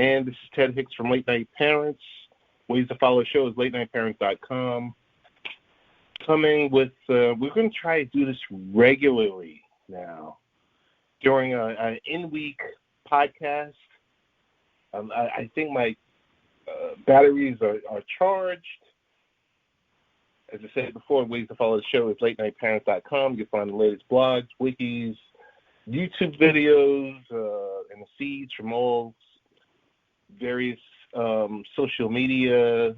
And this is Ted Hicks from Late Night Parents. Ways to follow the show is latenightparents.com. Coming with, we're going to try to do this regularly now during an in-week podcast. I think my batteries are charged. As I said before, ways to follow the show is latenightparents.com. You'll find the latest blogs, wikis, YouTube videos, and the feeds from all various social media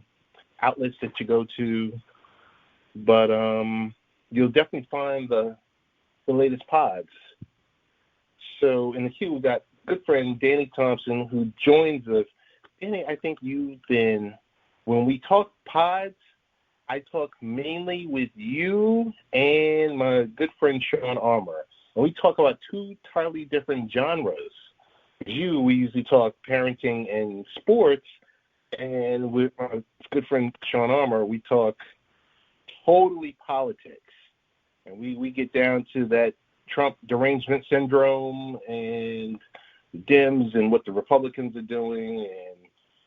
outlets that you go to. But you'll definitely find the latest pods. So in the queue, we've got good friend Danny Thompson, who joins us. Danny, I think when we talk pods, I talk mainly with you and my good friend Sean Armour. And we talk about two entirely different genres. We usually talk parenting and sports. And with my good friend Sean Armour, we talk totally politics. And we get down to that Trump derangement syndrome and Dems and what the Republicans are doing. And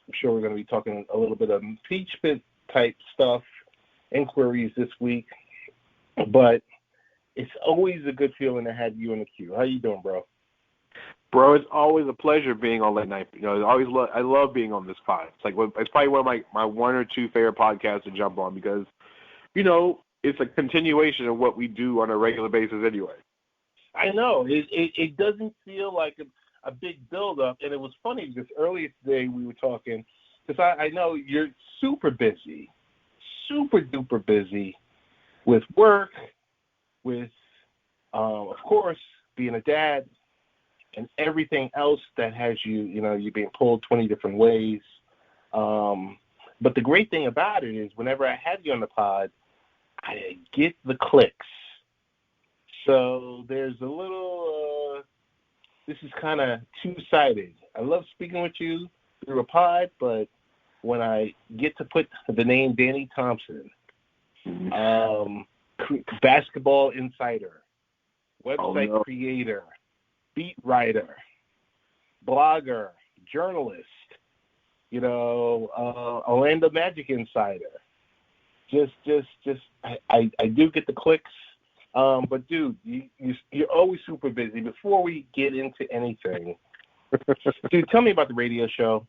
I'm sure we're going to be talking a little bit of impeachment type stuff, inquiries this week. But it's always a good feeling to have you in the queue. How you doing, bro? Bro, it's always a pleasure being on Late Night. I love being on this pod. It's probably one of my one or two favorite podcasts to jump on because, it's a continuation of what we do on a regular basis anyway. I know. It doesn't feel like a big build-up. And it was funny because earlier today we were talking, because I know you're super busy, super duper busy with work, with, of course, being a dad, and everything else that has you're being pulled 20 different ways. But the great thing about it is whenever I have you on the pod, I get the clicks. So there's a little, this is kind of two-sided. I love speaking with you through a pod, but when I get to put the name Danny Thompson, basketball insider, website creator, beat writer, blogger, journalist, Orlando Magic insider. I do get the clicks. But dude, you're always super busy. Before we get into anything, dude, tell me about the radio show.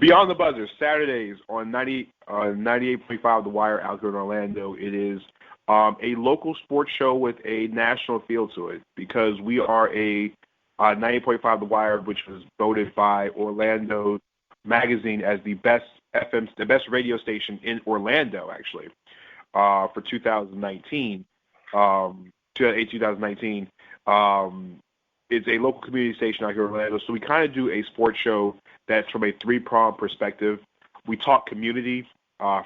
Beyond the Buzzer, Saturdays on 98.5 The Wire out here in Orlando. It is a local sports show with a national feel to it because we are a 98.5 The Wire, which was voted by Orlando Magazine as the best radio station in Orlando, actually, for 2019. 2019. It's a local community station out here in Orlando, so we kind of do a sports show that's from a three-pronged perspective. We talk community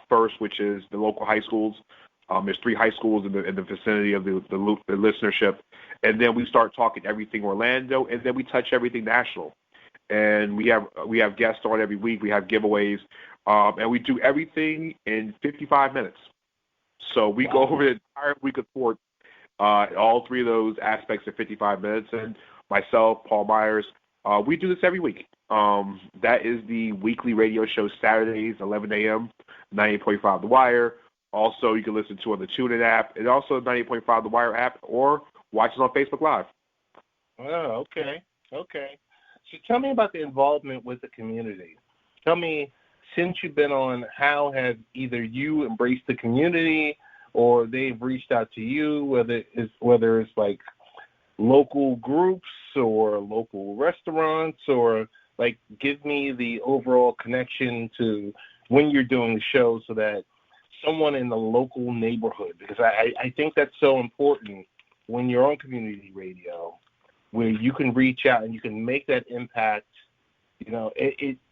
first, which is the local high schools. There's 3 high schools in the vicinity of the listenership. And then we start talking everything Orlando, and then we touch everything national. And we have guests on every week. We have giveaways. And we do everything in 55 minutes. So we go over the entire week of sports, all 3 of those aspects in 55 minutes. And myself, Paul Myers, we do this every week. That is the weekly radio show Saturdays, 11 a.m., 98.5 The Wire. Also, you can listen to on the TuneIn app and also the 98.5 The Wire app or watch it on Facebook Live. Oh, okay. So tell me about the involvement with the community. Tell me, since you've been on, how have either you embraced the community or they've reached out to you, whether it's like local groups or local restaurants, or like give me the overall connection to when you're doing the show so that someone in the local neighborhood, because I think that's so important when you're on community radio, where you can reach out and you can make that impact.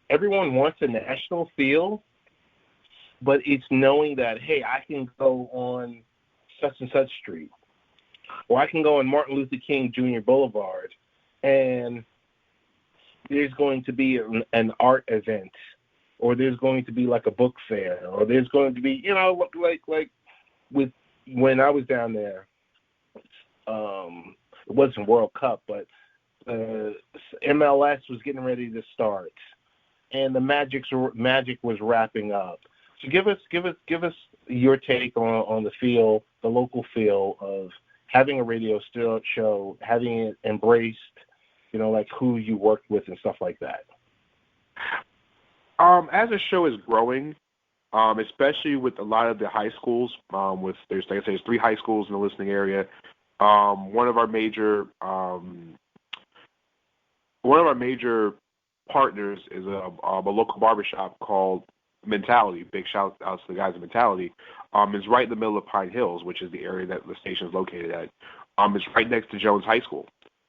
Everyone wants a national feel, but it's knowing that, hey, I can go on such and such street, or I can go on Martin Luther King Jr. Boulevard, and there's going to be an art event, or there's going to be like a book fair, or there's going to be, like with when I was down there, it wasn't World Cup, but MLS was getting ready to start, and the Magic was wrapping up. So give us your take on the local feel of having a radio show, having it embraced, like who you worked with and stuff like that. As the show is growing, especially with a lot of the high schools, there's 3 high schools in the listening area. One of our major partners is a local barbershop called Mentality. Big shout out to the guys at Mentality. It's right in the middle of Pine Hills, which is the area that the station is located at. It's right next to Jones High School,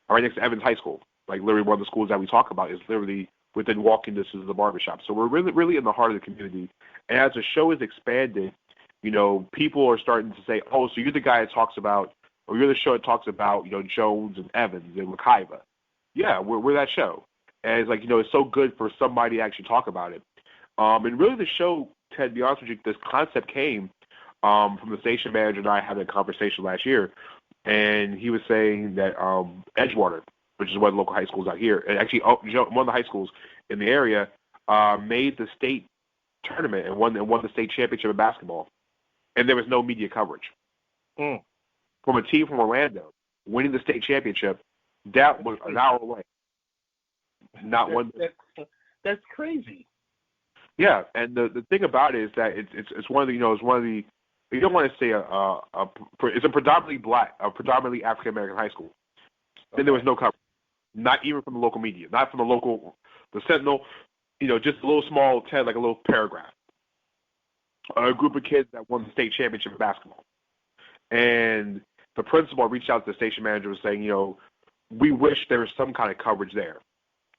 right next to Evans High School. Like literally one of the schools that we talk about is literally within walking distance of the barbershop. So we're really, really in the heart of the community. And as the show is expanded, people are starting to say, oh, so you're the guy that talks about, or you're the show that talks about, Jones and Evans and Wekiva. Yeah, we're that show. And it's like, it's so good for somebody to actually talk about it. And really the show, Ted, to be honest with you, this concept came from the station manager and I had a conversation last year. And he was saying that Edgewater, which is one of the local high schools out here, and actually one of the high schools in the area, made the state tournament and won the state championship in basketball. And there was no media coverage. From a team from Orlando winning the state championship, that was an hour away. Not one. That's crazy. Yeah, and the thing about it is that it's one of the you don't want to say it's a predominantly African American high school. Then there was no coverage, not even from the local media, not from the Sentinel, just a little small Ted, like a little paragraph. A group of kids that won the state championship in basketball, and the principal reached out to the station manager and saying, we wish there was some kind of coverage there.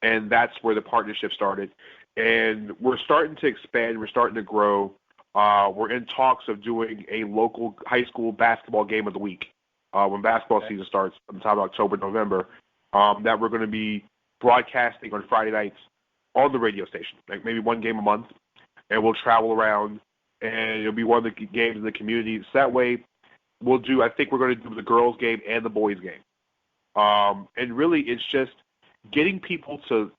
And that's where the partnership started. And we're starting to expand. We're starting to grow. We're in talks of doing a local high school basketball game of the week when basketball season starts sometime October, November, that we're going to be broadcasting on Friday nights on the radio station, like maybe one game a month. And we'll travel around, and it'll be one of the games in the community. So that way, I think we're going to do the girls' game and the boys' game. And really, it's just getting people to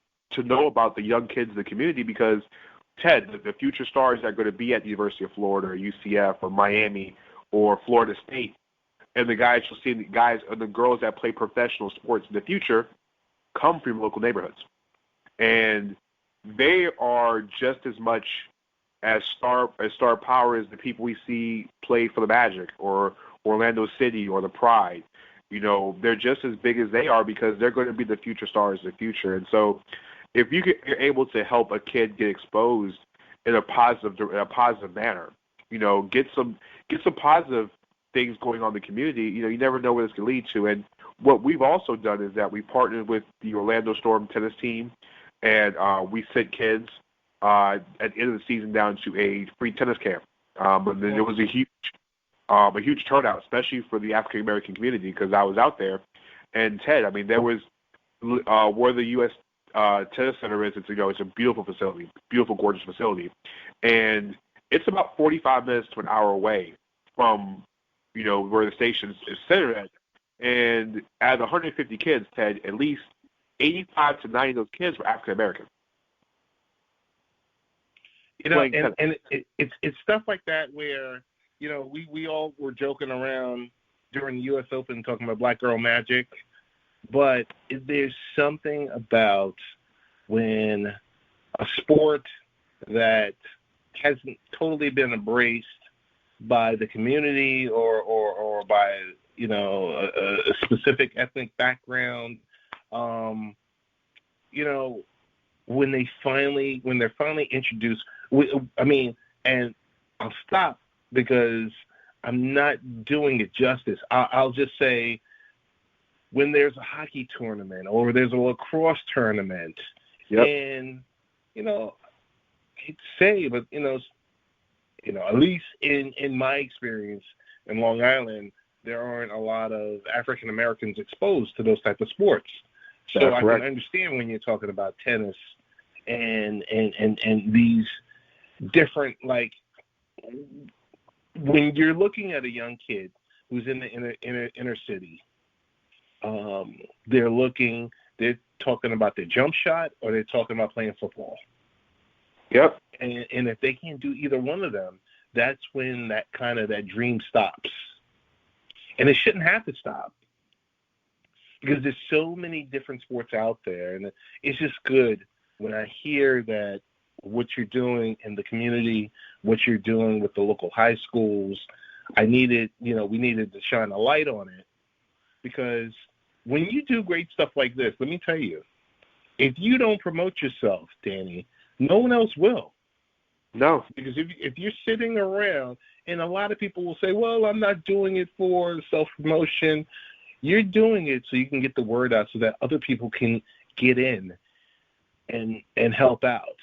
know about the young kids in the community because, Ted, the future stars that are going to be at the University of Florida or UCF or Miami or Florida State, and the guys you'll see, the guys and the girls that play professional sports in the future come from local neighborhoods. And they are just as much as star power as the people we see play for the Magic or Orlando City or the Pride. They're just as big as they are because they're going to be the future stars of the future. And so if you're able to help a kid get exposed in a positive manner, get some positive things going on in the community, you never know where this can lead to. And what we've also done is that we partnered with the Orlando Storm tennis team, and we sent kids at the end of the season down to a free tennis camp. And then it was a huge turnout, especially for the African American community, because I was out there. And Ted, there was where the U.S. Tennis Center is. It's a beautiful facility, beautiful, gorgeous facility, and it's about 45 minutes to an hour away from where the station is centered at. And out of 150 kids, Ted, at least 85 to 90 of those kids were African American. And it's stuff like that where. We all were joking around during the U.S. Open talking about Black Girl Magic, but there's something about when a sport that hasn't totally been embraced by the community or by, a specific ethnic background, when they're finally introduced, and I'll stop because I'm not doing it justice. I'll just say when there's a hockey tournament or there's a lacrosse tournament, and I hate to say, but at least in my experience in Long Island, there aren't a lot of African Americans exposed to those type of sports. So I can understand when you're talking about tennis and these different, like, when you're looking at a young kid who's in the inner city, they're looking they're talking about their jump shot or they're talking about playing football. Yep. And if they can't do either one of them, that's when that dream stops. And it shouldn't have to stop because there's so many different sports out there. And it's just good when I hear that what you're doing in the community, what you're doing with the local high schools, we needed to shine a light on it, because when you do great stuff like this, let me tell you, if you don't promote yourself, Danny, no one else will. No. Because if you're sitting around, and a lot of people will say, well, I'm not doing it for self-promotion. You're doing it so you can get the word out so that other people can get in and help out.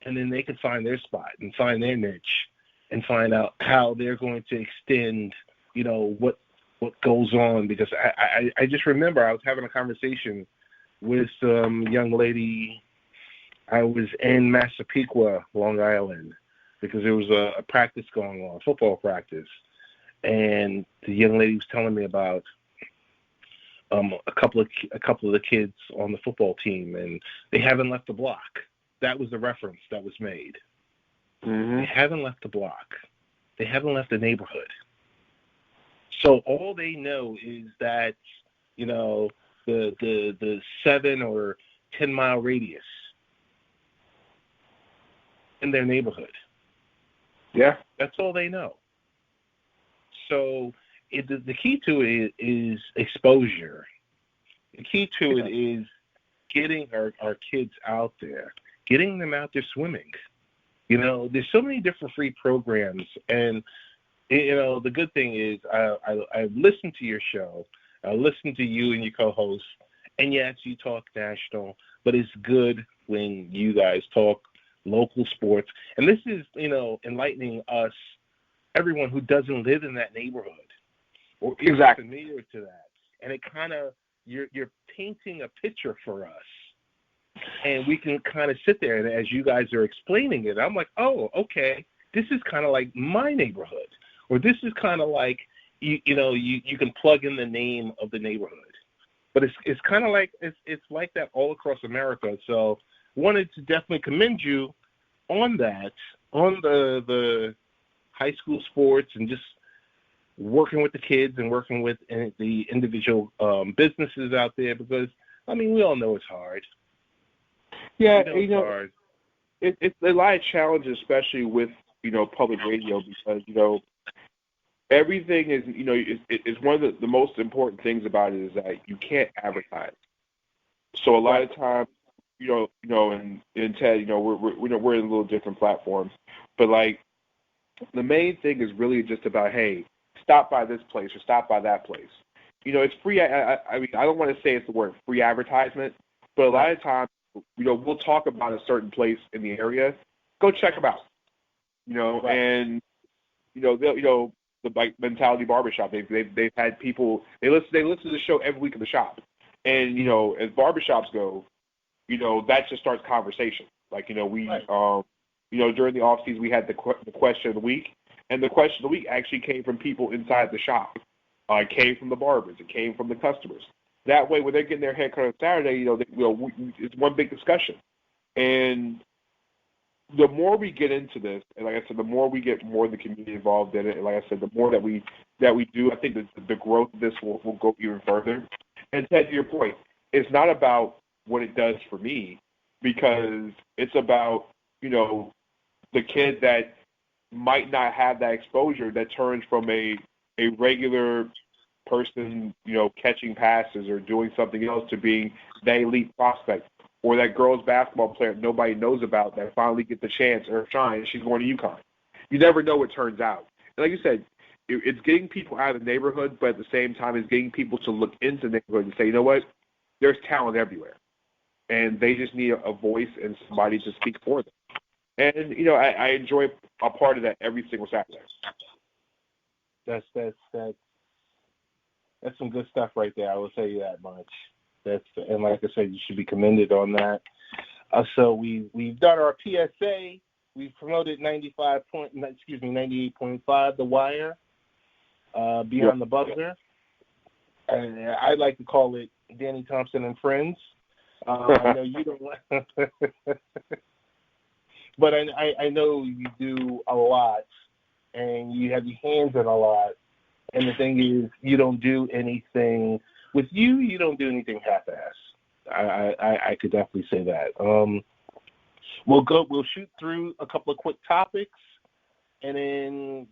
And then they can find their spot and find their niche and find out how they're going to extend, what goes on. Because I just remember I was having a conversation with some young lady. I was in Massapequa, Long Island, because there was a practice going on, football practice. And the young lady was telling me about a couple of the kids on the football team, and they haven't left the block. That was the reference that was made. Mm-hmm. They haven't left the block. They haven't left the neighborhood. So all they know is that, the 7 or 10 mile radius in their neighborhood. Yeah. That's all they know. So the key to it is exposure. The key to it is getting our kids out there, getting them out there swimming. There's so many different free programs, and the good thing is I listen to your show, I listen to you and your co-hosts, and yes, you talk national, but it's good when you guys talk local sports, and this is enlightening us, everyone who doesn't live in that neighborhood or is familiar to that, and it kind of you're painting a picture for us. And we can kind of sit there, and as you guys are explaining it, I'm like, oh, okay, this is kind of like my neighborhood, or this is kind of like, you can plug in the name of the neighborhood. But it's kind of like, it's like that all across America. So wanted to definitely commend you on that, on the high school sports and just working with the kids and working with the individual businesses out there, because, we all know it's hard. Yeah, it's a lot of challenges, especially with public radio, because everything is it's one of the most important things about it is that you can't advertise. So a lot of times, and Ted, we're in a little different platforms, but like the main thing is really just about, hey, stop by this place or stop by that place. It's free. I don't want to say it's the word free advertisement, but a lot of times, we'll talk about a certain place in the area. Go check them out. And they'll the Bike Mentality Barbershop. They've had people. They listen to the show every week in the shop. And as barbershops go, that just starts conversation. Like we during the off season we had the question of the week, and the question of the week actually came from people inside the shop. It came from the barbers. It came from the customers. That way, when they're getting their hair cut on Saturday, it's one big discussion. And the more we get into this, and like I said, the more we get more of the community involved in it, and like I said, the more that we do, I think that the growth of this will go even further. And Ted, to your point, it's not about what it does for me, because it's about the kid that might not have that exposure, that turns from a regular person, catching passes or doing something else, to being that elite prospect, or that girls basketball player nobody knows about that finally gets the chance or shine, and she's going to UConn. You never know what turns out. And like you said, it's getting people out of the neighborhood, but at the same time, it's getting people to look into the neighborhood and say, you know what, there's talent everywhere, and they just need a voice and somebody to speak for them. And I enjoy a part of that every single Saturday. That's some good stuff right there. I will tell you that much. And like I said, you should be commended on that. So we've done our PSA. We've promoted 98.5 The Wire, Beyond the Buzzer. And I like to call it Danny Thompson and Friends. I know you don't, but I know you do a lot, and you have your hands in a lot. And the thing is, you don't do anything with you. You don't do anything half-ass. I could definitely say that. We'll shoot through a couple of quick topics, and then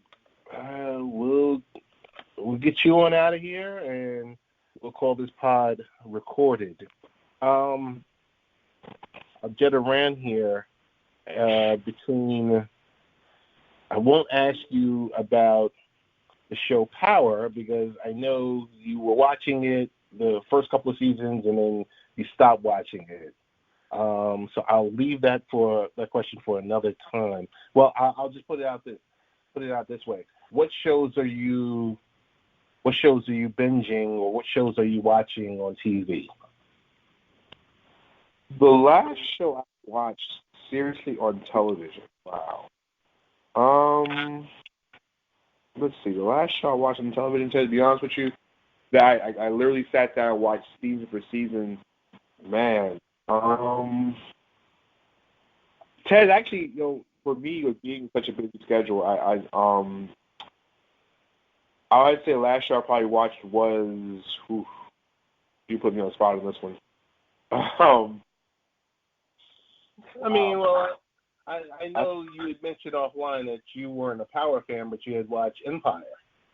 we'll get you on out of here, and we'll call this pod recorded. I'll jet around here between. I won't ask you about the show Power because I know you were watching it the first couple of seasons and then you stopped watching it. So I'll leave that question for another time. Well, I'll just put it out this way. What shows are you binging, or what shows are you watching on TV? The last show I watched seriously on television. Wow. Let's see. The last show I watched on television, Ted, to be honest with you, that I literally sat down and watched season for season. Man. Ted, actually, for me, with being such a busy schedule, I would say the last show I probably watched was. You put me on the spot on this one. I know you had mentioned offline that you weren't a Power fan, but you had watched Empire.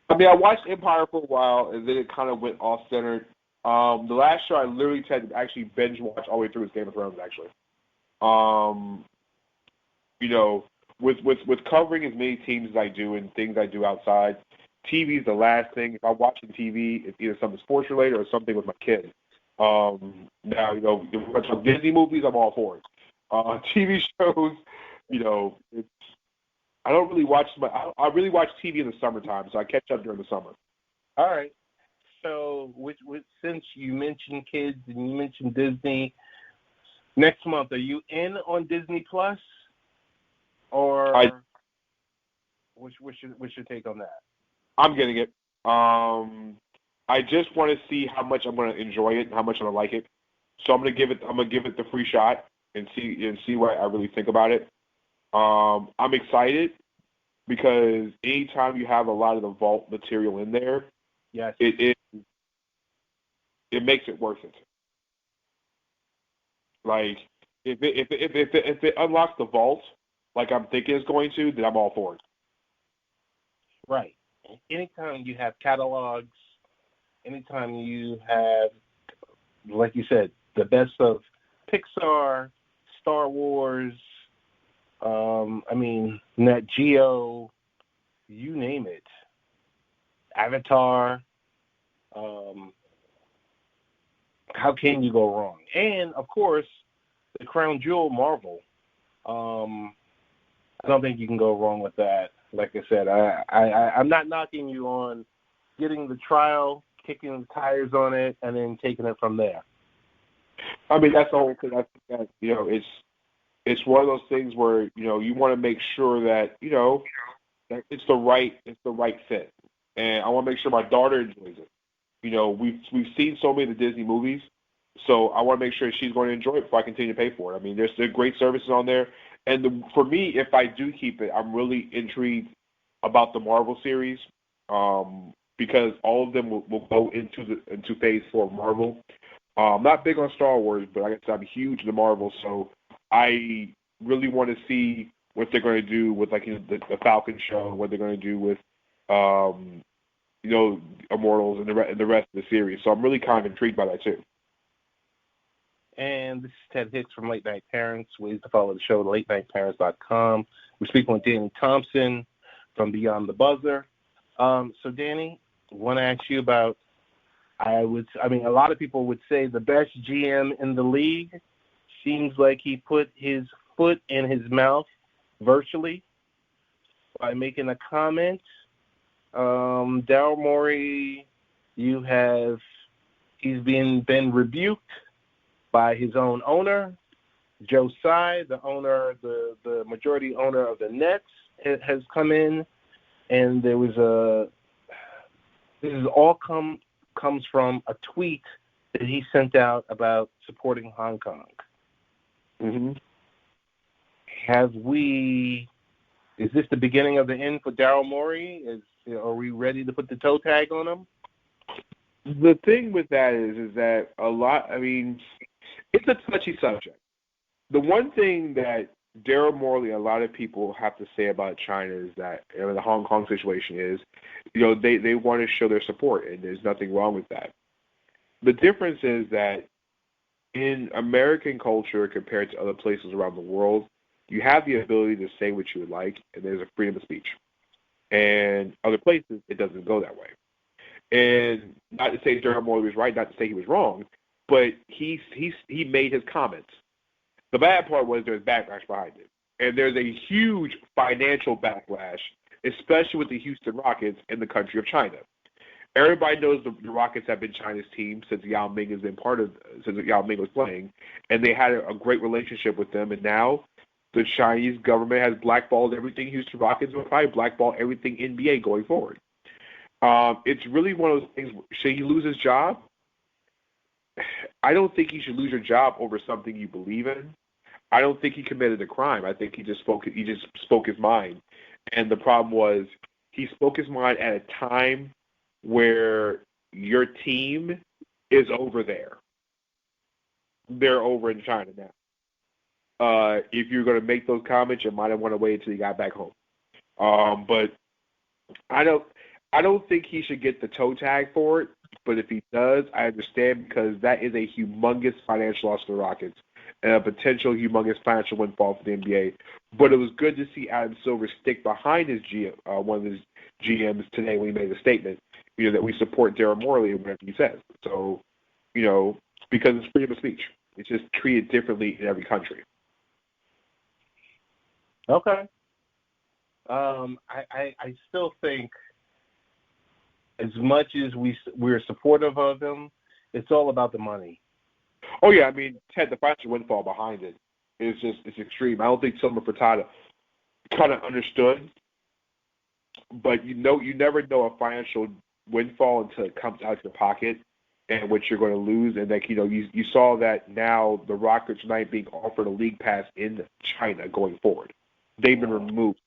I watched Empire for a while, and then it kind of went off-centered. The last show I literally had to actually binge watch all the way through was Game of Thrones, actually. With covering as many teams as I do and things I do outside, TV is the last thing. If I'm watching TV, it's either something sports-related or something with my kids. Now, if Disney movies, I'm all for it. TV shows, I don't really watch. I really watch TV in the summertime, so I catch up during the summer. All right. So, since you mentioned kids and you mentioned Disney, next month, are you in on Disney Plus, or what's your take on that? I'm getting it. I just want to see how much I'm going to enjoy it and how much I'm going to like it. So I'm going to give it the free shot and see what I really think about it. I'm excited because anytime you have a lot of the vault material in there, yes, it makes it worth it. Like if it unlocks the vault like I'm thinking it's going to, then I'm all for it. Right. Anytime you have catalogs, anytime you have, like you said, the best of Pixar, Star Wars, Nat Geo, you name it, Avatar, how can you go wrong? And, of course, the crown jewel, Marvel. I don't think you can go wrong with that. Like I said, I'm not knocking you on getting the trial, kicking the tires on it, and then taking it from there. That's the whole thing. I think that, it's one of those things where, you want to make sure that, that it's the right fit. And I want to make sure my daughter enjoys it. We've seen so many of the Disney movies, so I want to make sure she's going to enjoy it before I continue to pay for it. There's great services on there. And for me, if I do keep it, I'm really intrigued about the Marvel series because all of them will go into phase 4 of Marvel. I'm not big on Star Wars, but like I said, I'm huge into Marvel, so I really want to see what they're going to do with the Falcon show, what they're going to do with Immortals and the rest of the series. So I'm really kind of intrigued by that too. And this is Ted Hicks from Late Night Parents. Ways to follow the show, latenightparents.com. We're speaking with Danny Thompson from Beyond the Buzzer. So, Danny, I want to ask you about, a lot of people would say the best GM in the league. Seems like he put his foot in his mouth virtually by making a comment. Daryl Morey, he's been rebuked by his own owner, Joe Tsai, the majority owner of the Nets, has come in, and this is all comes from a tweet that he sent out about supporting Hong Kong. Mm-hmm. Is this the beginning of the end for Daryl Morey? Are we ready to put the toe tag on him? The thing with that is that it's a touchy subject. The one thing that Daryl Morey and a lot of people have to say about China is that, the Hong Kong situation is, they want to show their support, and there's nothing wrong with that. The difference is that in American culture compared to other places around the world, you have the ability to say what you would like, and there's a freedom of speech. And other places, it doesn't go that way. And not to say Daryl Morey was right, not to say he was wrong, but he made his comments. The bad part was there's backlash behind it. And there's a huge financial backlash, especially with the Houston Rockets in the country of China. Everybody knows the Rockets have been China's team since Yao Ming was playing, and they had a great relationship with them. And now the Chinese government has blackballed everything Houston Rockets, will probably blackball everything NBA going forward. It's really one of those things. Should he lose his job? I don't think he should lose your job over something you believe in. I don't think he committed a crime. I think he just spoke his mind. And the problem was he spoke his mind at a time where your team is over there. They're over in China now. If you're going to make those comments, you might have want to wait until you got back home. But I don't think he should get the toe tag for it. But if he does, I understand, because that is a humongous financial loss for the Rockets and a potential humongous financial windfall for the NBA. But it was good to see Adam Silver stick behind his one of his GMs today when he made a statement, that we support Daryl Morey and whatever he says. So, because it's freedom of speech. It's just treated differently in every country. Okay. I still think, as much as we're supportive of him, it's all about the money. Oh yeah, Ted, the financial windfall behind it is it's extreme. I don't think Silver Furtada kind of understood, but you never know a financial windfall until it comes out of your pocket and what you're going to lose. And you saw that now the Rockets are not being offered a league pass in China going forward. They've been removed.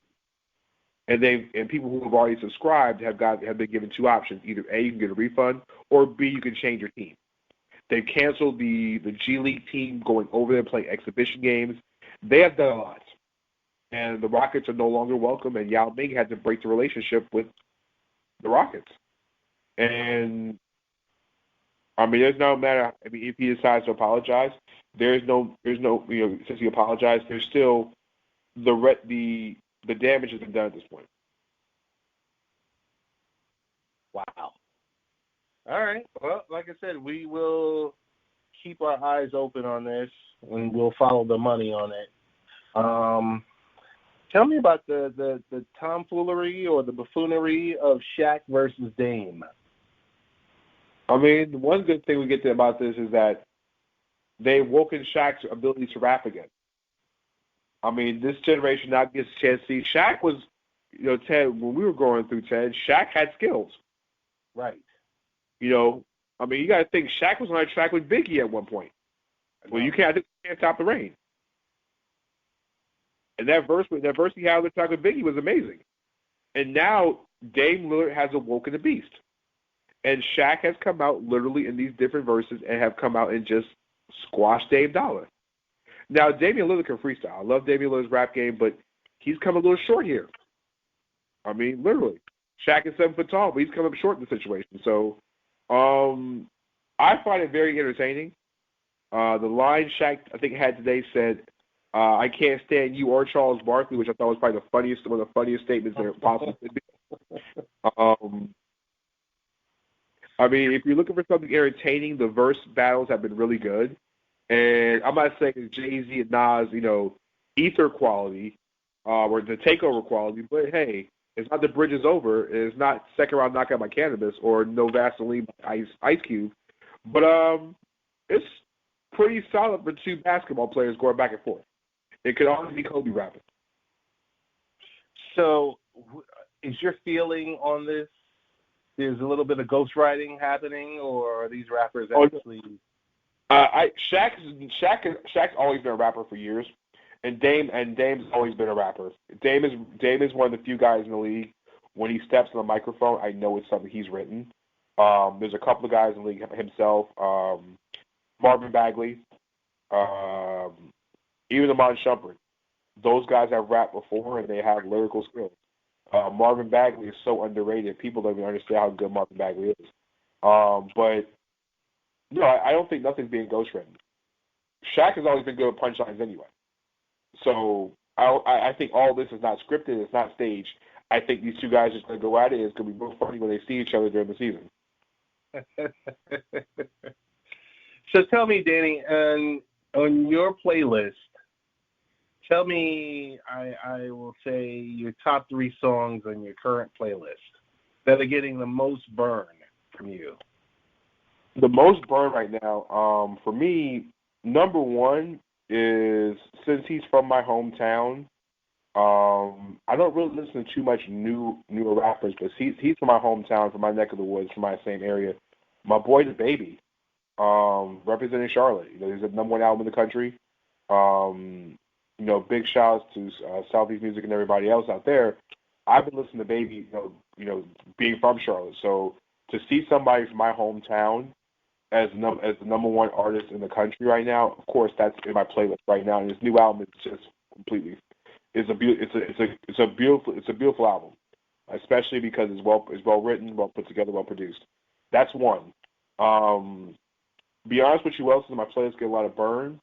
And people who have already subscribed have been given two options. Either A, you can get a refund, or B, you can change your team. They've canceled the G League team going over there playing exhibition games. They have done a lot. And the Rockets are no longer welcome, and Yao Ming had to break the relationship with the Rockets. And, there's no matter, if he decides to apologize, there's no, since he apologized, there's still the damage has been done at this point. Wow. All right. Well, like I said, we will keep our eyes open on this, and we'll follow the money on it. Tell me about the tomfoolery or the buffoonery of Shaq versus Dame. The one good thing we get to about this is that they've woken Shaq's ability to rap again. This generation now gets a chance to see. Shaq was, Ted, when we were going through, Ted, Shaq had skills. Right. You got to think Shaq was on a track with Biggie at one point. Well, you can't stop the rain. And that verse he had on the track with Biggie was amazing. And now Dame Lillard has awoken the beast. And Shaq has come out literally in these different verses and have come out and just squashed Dame Dollar. Now, Damian Lillard can freestyle. I love Damian Lillard's rap game, but he's come a little short here. Literally. Shaq is 7 foot tall, but he's come up short in the situation. So, I find it very entertaining. The line Shaq, I think, had today said, I can't stand you or Charles Barkley, which I thought was probably one of the funniest statements there possibly could be. If you're looking for something entertaining, the verse battles have been really good. And I'm not saying Jay-Z and Nas, ether quality or the takeover quality, but hey, it's not the bridge is over. It's not second round knockout by Cannabis or no Vaseline by Ice Cube. But it's pretty solid for two basketball players going back and forth. It could only be Kobe rapping. So is your feeling on this there's a little bit of ghostwriting happening, or are these rappers Oh, actually? Shaq's always been a rapper for years, and Dame's always been a rapper. Dame is one of the few guys in the league. When he steps on the microphone, I know it's something he's written. There's a couple of guys in the league himself, Marvin Bagley, even Amon Shumpert. Those guys have rapped before, and they have lyrical skills. Marvin Bagley is so underrated. People don't even understand how good Marvin Bagley is. But no, I don't think nothing's being ghostwritten. Shaq has always been good with punchlines anyway. So I think all this is not scripted. It's not staged. I think these two guys are just going to go at it. It's going to be real funny when they see each other during the season. So tell me, Danny, on your playlist, tell me, I will say, your top 3 songs on your current playlist that are getting the most burn from you. The most burn right now, for me, number 1 is, since he's from my hometown, I don't really listen to too much newer rappers, but he's from my hometown, from my neck of the woods, from my same area. My boy, The Baby, representing Charlotte. You know, he's the number 1 album in the country. You know, big shouts to Southeast Music and everybody else out there. I've been listening to Baby, you know, being from Charlotte. So to see somebody from my hometown as the number 1 artist in the country right now, of course, that's in my playlist right now. And his new album is just completely. It's a beautiful album, especially because it's well written, well put together, well produced. That's one. Be honest with you, else in my playlist get a lot of burn.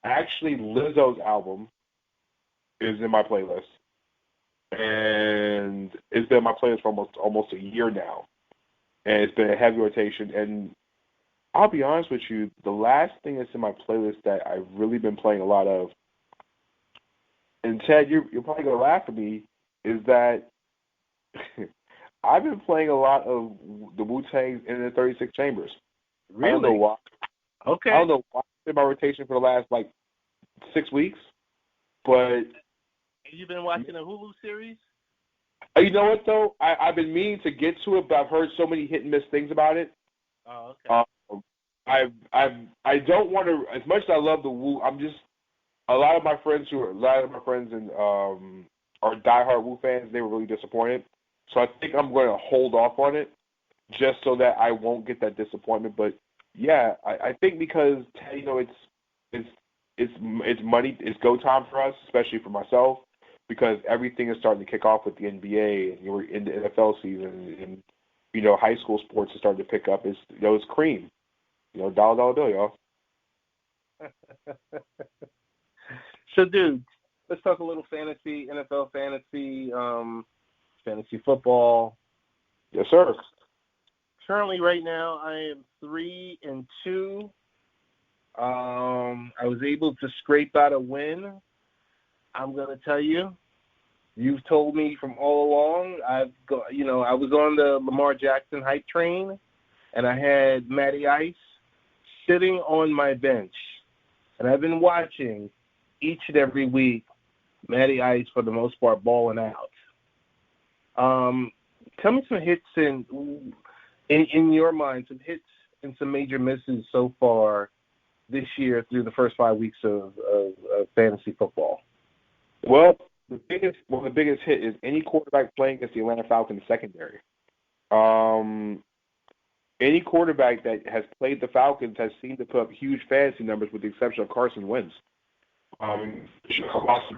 Actually, Lizzo's album is in my playlist, and it's been in my playlist for almost a year now, and it's been a heavy rotation. And I'll be honest with you, the last thing that's in my playlist that I've really been playing a lot of, and Ted, you're probably gonna laugh at me, is that I've been playing a lot of the Wu-Tang's in the 36 Chambers. Really? I don't know why. Okay. I don't know why it's in my rotation for the last 6 weeks, but you've been watching the Hulu series? You know what though? I've been meaning to get to it, but I've heard so many hit and miss things about it. Oh, okay. I don't want to. As much as I love the Wu, I'm just a lot of my friends and are diehard Wu fans. They were really disappointed, so I think I'm going to hold off on it just so that I won't get that disappointment. But yeah, I think because you know it's money, it's go time for us, especially for myself, because everything is starting to kick off with the NBA and you're in the NFL season, and you know high school sports is starting to pick up. It's cream, dollar bill, y'all. So, dude, let's talk a little fantasy, NFL fantasy, fantasy football. Yes, sir. Currently, right now, I am 3-2. I was able to scrape out a win. I'm gonna tell you, you've told me from all along. I was on the Lamar Jackson hype train, and I had Matty Ice sitting on my bench, and I've been watching each and every week Matty Ice for the most part balling out. Tell me some hits in your mind, some hits and some major misses so far this year through the first 5 weeks of fantasy football. Well, the biggest hit is any quarterback playing against the Atlanta Falcons secondary. Any quarterback that has played the Falcons has seemed to put up huge fantasy numbers, with the exception of Carson Wentz. Lost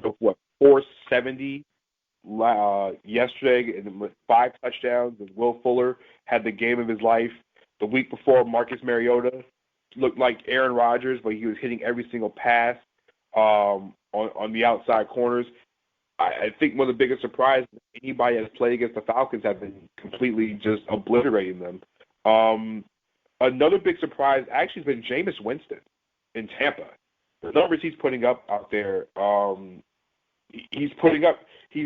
470 yesterday, and with 5 touchdowns. And Will Fuller had the game of his life. The week before, Marcus Mariota looked like Aaron Rodgers, but he was hitting every single pass on the outside corners. I think one of the biggest surprises anybody has played against the Falcons have been completely just obliterating them. Another big surprise actually has been Jameis Winston in Tampa. The numbers he's putting up out there, he's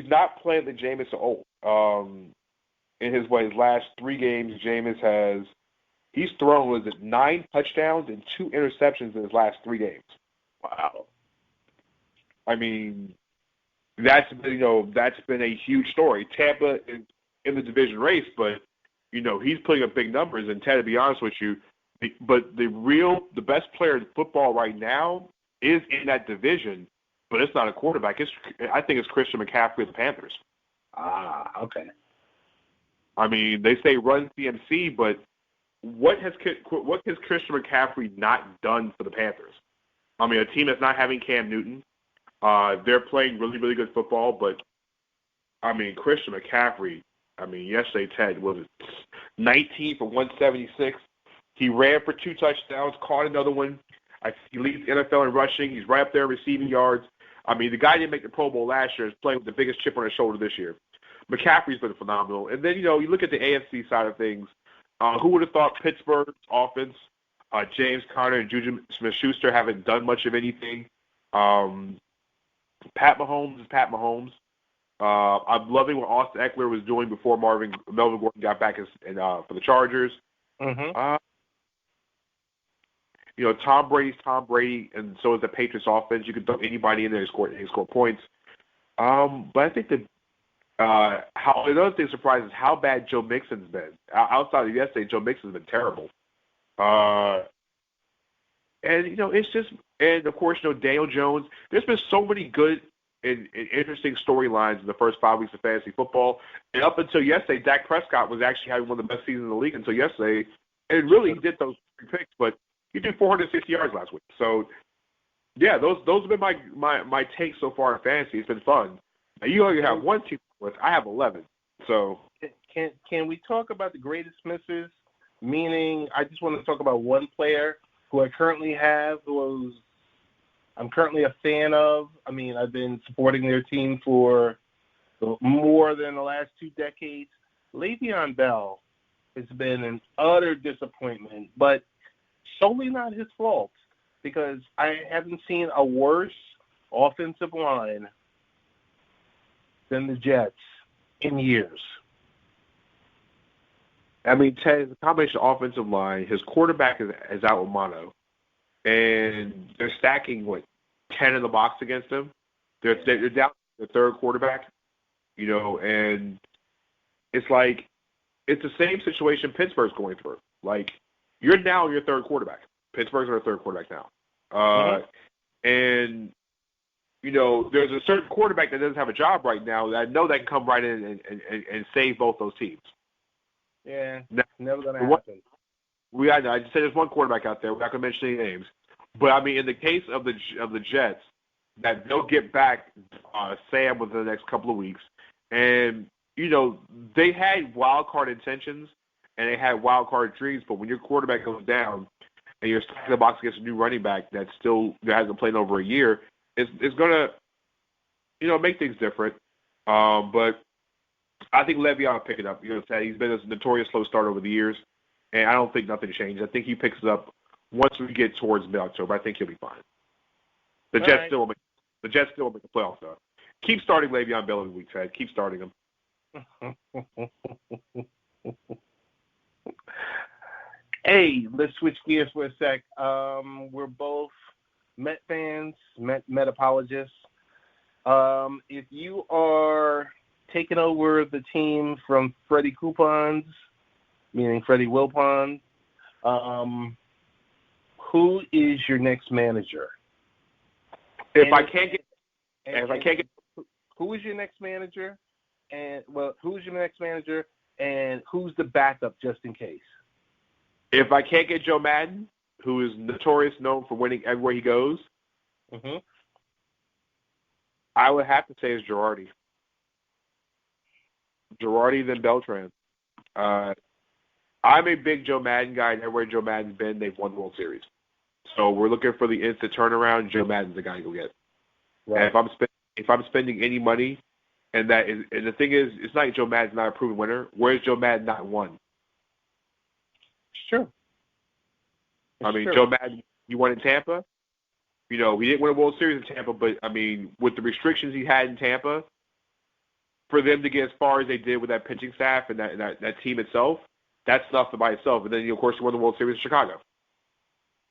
not playing the Jameis of old. In his last 3 games, Jameis he's thrown, 9 touchdowns and 2 interceptions in his last 3 games. Wow. I mean, that's been a huge story. Tampa in the division race, but, he's putting up big numbers. And, Ted, to be honest with you, the best player in football right now is in that division, but it's not a quarterback. I think it's Christian McCaffrey of the Panthers. Ah, okay. I mean, they say run CMC, but what has Christian McCaffrey not done for the Panthers? I mean, a team that's not having Cam Newton, they're playing really, really good football, but, I mean, Christian McCaffrey, yesterday, Ted, was 19 for 176. He ran for 2 touchdowns, caught another one. He leads the NFL in rushing. He's right up there receiving yards. I mean, the guy didn't make the Pro Bowl last year. Is playing with the biggest chip on his shoulder this year. McCaffrey's been phenomenal. And then, you look at the AFC side of things. Who would have thought Pittsburgh's offense, James Conner and Juju Smith-Schuster haven't done much of anything. Pat Mahomes is Pat Mahomes. I'm loving what Austin Eckler was doing before Melvin Gordon got back for the Chargers. Mm-hmm. Tom Brady's Tom Brady, and so is the Patriots offense. You can throw anybody in there and score points. But I think that another thing that surprises how bad Joe Mixon's been. Outside of yesterday, Joe Mixon's been terrible. And it's just, and of course, Daniel Jones. There's been so many good and interesting storylines in the first 5 weeks of fantasy football. And up until yesterday, Dak Prescott was actually having one of the best seasons in the league until yesterday. And really, he did those 3 picks, but he did 460 yards last week. So, yeah, those have been my takes so far in fantasy. It's been fun. Now, you only have one team with. I have 11. So, can we talk about the greatest misses? Meaning, I just want to talk about one player who I currently have, I'm currently a fan of. I mean, I've been supporting their team for more than the last 2 decades. Le'Veon Bell has been an utter disappointment, but solely not his fault, because I haven't seen a worse offensive line than the Jets in years. I mean, Ted, the combination of offensive line, his quarterback is out with mono, and they're stacking, 10 in the box against him. They're down to the 3rd quarterback, and it's like it's the same situation Pittsburgh's going through. Like, you're now your 3rd quarterback. Pittsburgh's our 3rd quarterback now. And, there's a certain quarterback that doesn't have a job right now that I know that can come right in and save both those teams. Yeah, never going to happen. I just said there's one quarterback out there. We're not going to mention any names. But, I mean, in the case of the Jets, that they'll get back Sam within the next couple of weeks. And, they had wild card intentions and they had wild card dreams, but when your quarterback goes down and you're stacking the box against a new running back that hasn't played in over a year, it's going to, make things different. But I think Le'Veon will pick it up. Ted, he's been a notorious slow start over the years, and I don't think nothing changed. I think he picks it up once we get towards mid-October. I think he'll be fine. The Jets still will make the playoffs, though. Keep starting Le'Veon Bell every week, Ted. Keep starting him. Hey, let's switch gears for a sec. We're both Met fans, Met apologists. If you are taking over the team from Freddie Coupons, meaning Freddie Wilpon, who is your next manager? Who is your next manager? Who's your next manager, and who's the backup just in case? If I can't get Joe Madden, who is notorious, known for winning everywhere he goes, I would have to say it's Girardi. Girardi, then Beltran. I'm a big Joe Madden guy, and everywhere Joe Madden's been, they've won the World Series. So we're looking for the instant turnaround. Joe Madden's the guy to go get. Right. And if I'm spending any money, and the thing is, it's not like Joe Madden's not a proven winner. Where's Joe Madden not won? Sure. Joe Madden, he won in Tampa. He didn't win a World Series in Tampa, but, with the restrictions he had in Tampa, for them to get as far as they did with that pitching staff and that team itself, that's enough by itself. And then, of course, he won the World Series in Chicago.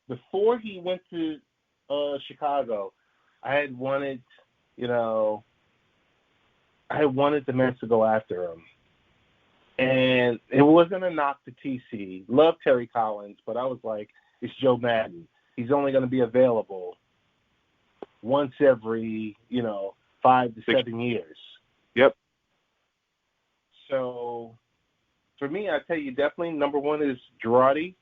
Before he went to Chicago, I had wanted the Mets to go after him. And it wasn't a knock to TC. Love Terry Collins, but I was like, it's Joe Madden. He's only going to be available once every, 5 to 7 years. Yep. So for me, I tell you, definitely number one is Girardi.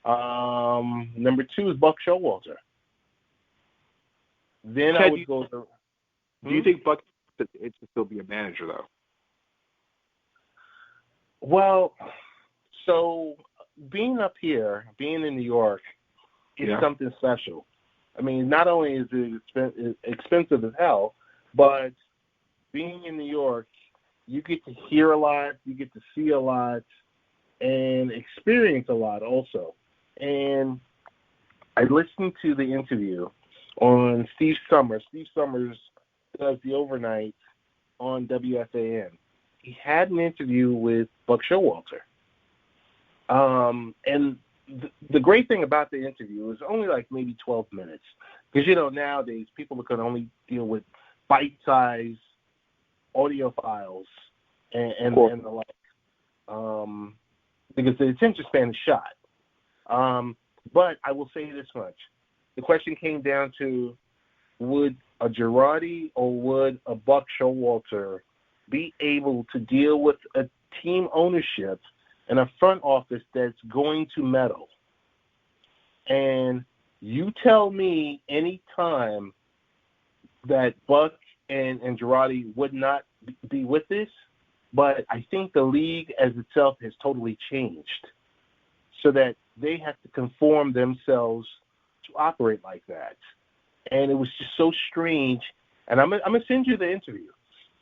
Number two is Buck Showalter. Then Ted, I would go to. Do you think Buck should still be a manager, though? Well, so being up here, being in New York, is something special. I mean, not only is it expensive as hell, but being in New York, you get to hear a lot, you get to see a lot, and experience a lot also. And I listened to the interview on Steve Summers. Steve Summers does the overnight on WFAN. He had an interview with Buck Showalter. And the great thing about the interview was only like maybe 12 minutes. Because, nowadays people can only deal with bite-sized audio files and the like. Because the attention span is shot. But I will say this much. The question came down to, would a Girardi or would a Buck Showalter be able to deal with a team ownership and a front office that's going to meddle? And you tell me any time that Buck and Girardi would not be with this, but I think the league as itself has totally changed so that they have to conform themselves to operate like that. And it was just so strange. And I'm going to send you the interview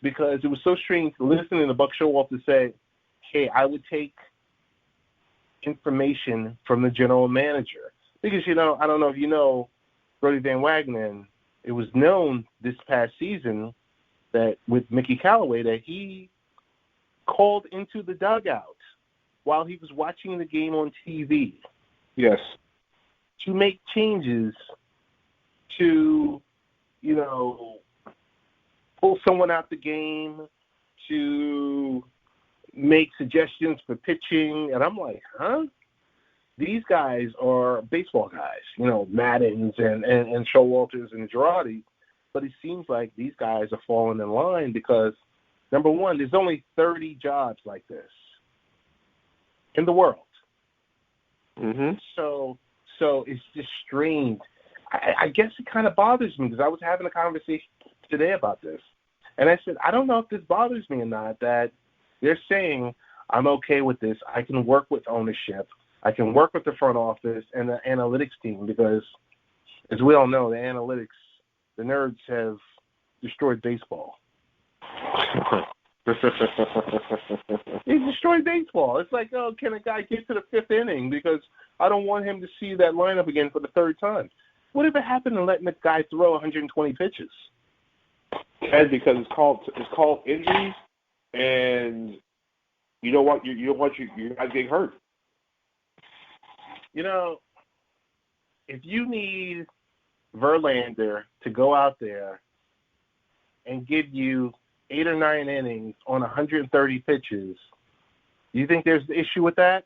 because it was so strange listening to Buck Showalter say, hey, I would take information from the general manager. Because, I don't know if you know, Brody Van Wagenen, it was known this past season that with Mickey Callaway that he called into the dugout while he was watching the game on TV. Yes. To make changes to, pull someone out the game, to make suggestions for pitching. And I'm like, huh? These guys are baseball guys, Maddens and Showalters and Girardi. But it seems like these guys are falling in line because, number one, there's only 30 jobs like this in the world. Mm-hmm. So it's just strange. I guess it kind of bothers me because I was having a conversation today about this. And I said, I don't know if this bothers me or not, that they're saying I'm okay with this. I can work with ownership. I can work with the front office and the analytics team because, as we all know, the nerds have destroyed baseball. He destroyed baseball. It's like, oh, can a guy get to the fifth inning because I don't want him to see that lineup again for the third time. Whatever happened to letting the guy throw 120 pitches? And because it's called injuries, and you know what? You don't want your guys getting hurt. If you need Verlander to go out there and give you 8 or 9 innings on 130 pitches, do you think there's an issue with that?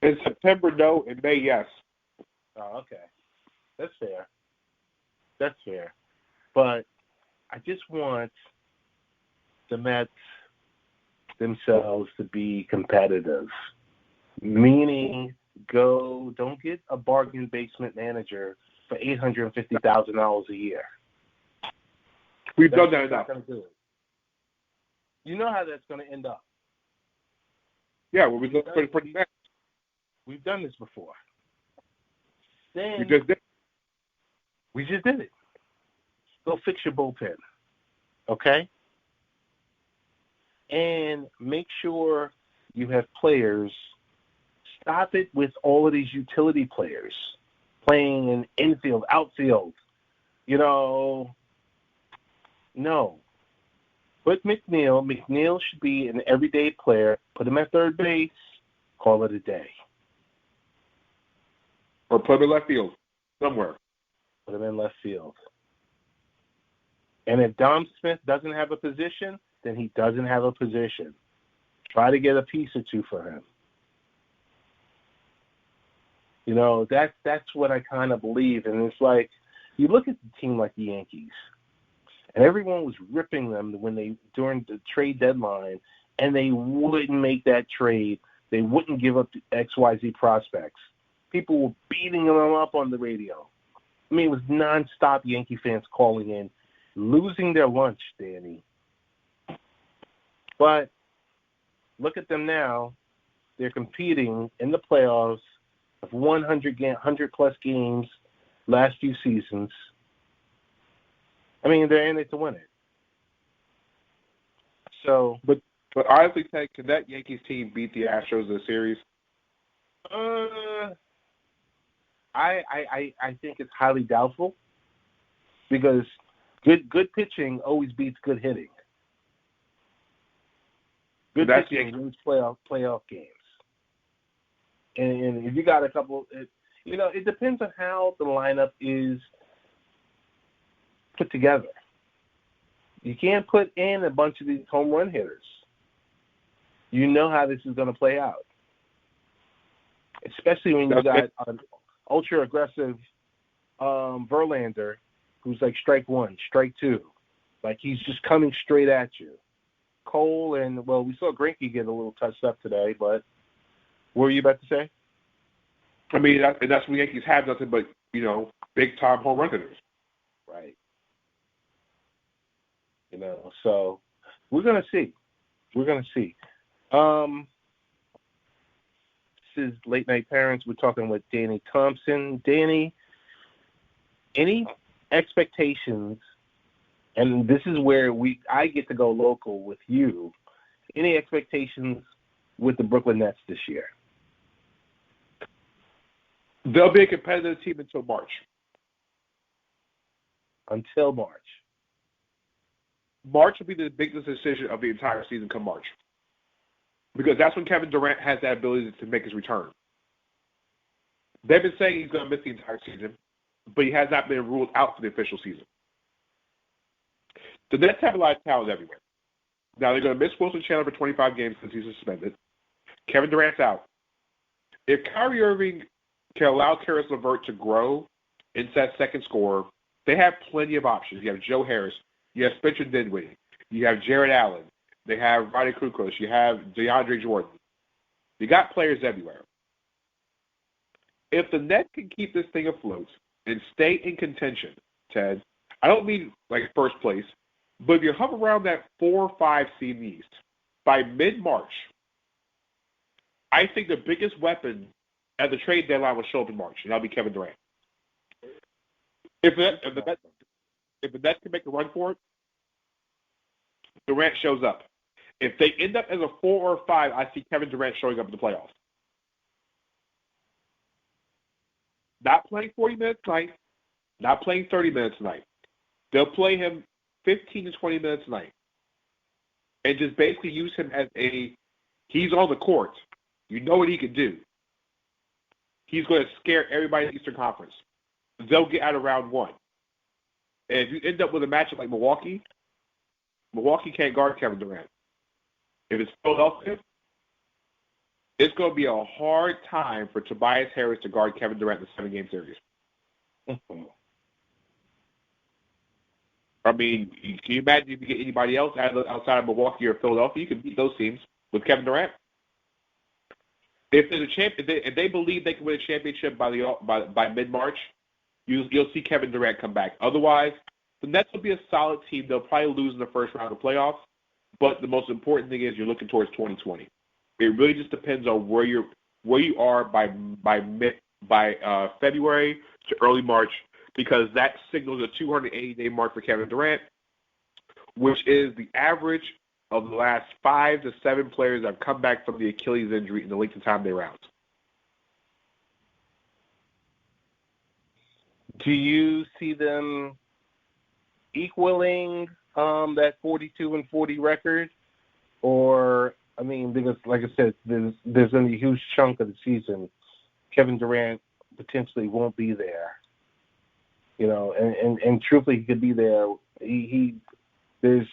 In September, no. In May, yes. Oh, okay. That's fair. But I just want the Mets themselves to be competitive, meaning don't get a bargain basement manager for $850,000 a year. We've done that enough. You know how that's going to end up. Yeah, well, we've done this before. Then we just did it. Go fix your bullpen, okay? And make sure you have players. Stop it with all of these utility players playing in infield, outfield. No. Put McNeil. McNeil should be an everyday player. Put him at third base. Call it a day. Or put him in left field somewhere. Put him in left field. And if Dom Smith doesn't have a position, then he doesn't have a position. Try to get a piece or two for him. You know, that's what I kind of believe. And it's like, you look at the team like the Yankees, and everyone was ripping them during the trade deadline, and they wouldn't make that trade. They wouldn't give up the XYZ prospects. People were beating them up on the radio. I mean, it was nonstop Yankee fans calling in, losing their lunch, Danny. But look at them now. They're competing in the playoffs of 100-plus games last few seasons. I mean, they're in it to win it. So, but honestly, Ted, can that Yankees team beat the Astros in the series? I think it's highly doubtful because good pitching always beats good hitting. Good pitching wins playoff games. And if you got a couple, it depends on how the lineup is put together. You can't put in a bunch of these home run hitters. You know how this is going to play out, especially when you got an ultra-aggressive Verlander who's like strike one, strike two. Like he's just coming straight at you. Cole and, well, we saw Greinke get a little touched up today, but what were you about to say? I mean, that's when the Yankees have nothing but, big-time home run hitters. Right. So we're going to see. This is Late Night Parents. We're talking with Danny Thompson. Danny, any expectations, and this is where I get to go local with you, any expectations with the Bklyn Nets this year? They'll be a competitive team until March. Until March. March will be the biggest decision of the entire season come March. Because that's when Kevin Durant has that ability to make his return. They've been saying he's going to miss the entire season, but he has not been ruled out for the official season. The Nets have a lot of talent everywhere. Now, they're going to miss Wilson Chandler for 25 games since he's suspended. Kevin Durant's out. If Kyrie Irving can allow Karis LeVert to grow into that second scorer, they have plenty of options. You have Joe Harris. You have Spencer Dinwiddie. You have Jared Allen. They have Rodney Kukoc. You have DeAndre Jordan. You got players everywhere. If the Nets can keep this thing afloat and stay in contention, Ted, I don't mean like first place, but if you hover around that 4 or 5 seed in the East, by mid-March, I think the biggest weapon at the trade deadline will show up in March, and that'll be Kevin Durant. If the Nets can make a run for it, Durant shows up. If they end up as a 4 or 5, I see Kevin Durant showing up in the playoffs. Not playing 40 minutes a night, not playing 30 minutes a night. They'll play him 15 to 20 minutes a night and just basically use him as he's on the court. You know what he can do. He's going to scare everybody in the Eastern Conference. They'll get out of round one. And if you end up with a matchup like Milwaukee can't guard Kevin Durant. If it's Philadelphia, it's going to be a hard time for Tobias Harris to guard Kevin Durant in the 7-game series. I mean, can you imagine if you get anybody else outside of Milwaukee or Philadelphia? You can beat those teams with Kevin Durant. If there's if they believe they can win a championship by mid-March, you'll see Kevin Durant come back. Otherwise, the Nets will be a solid team. They'll probably lose in the first round of the playoffs. But the most important thing is you're looking towards 2020. It really just depends on where you are by February to early March, because that signals a 280-day mark for Kevin Durant, which is the average of the last 5 to 7 players that have come back from the Achilles injury in the length of time they were out. Do you see them equaling that 42-40 record? Or, I mean, because like I said, there's going to be a huge chunk of the season Kevin Durant potentially won't be there. And truthfully, he could be there. There's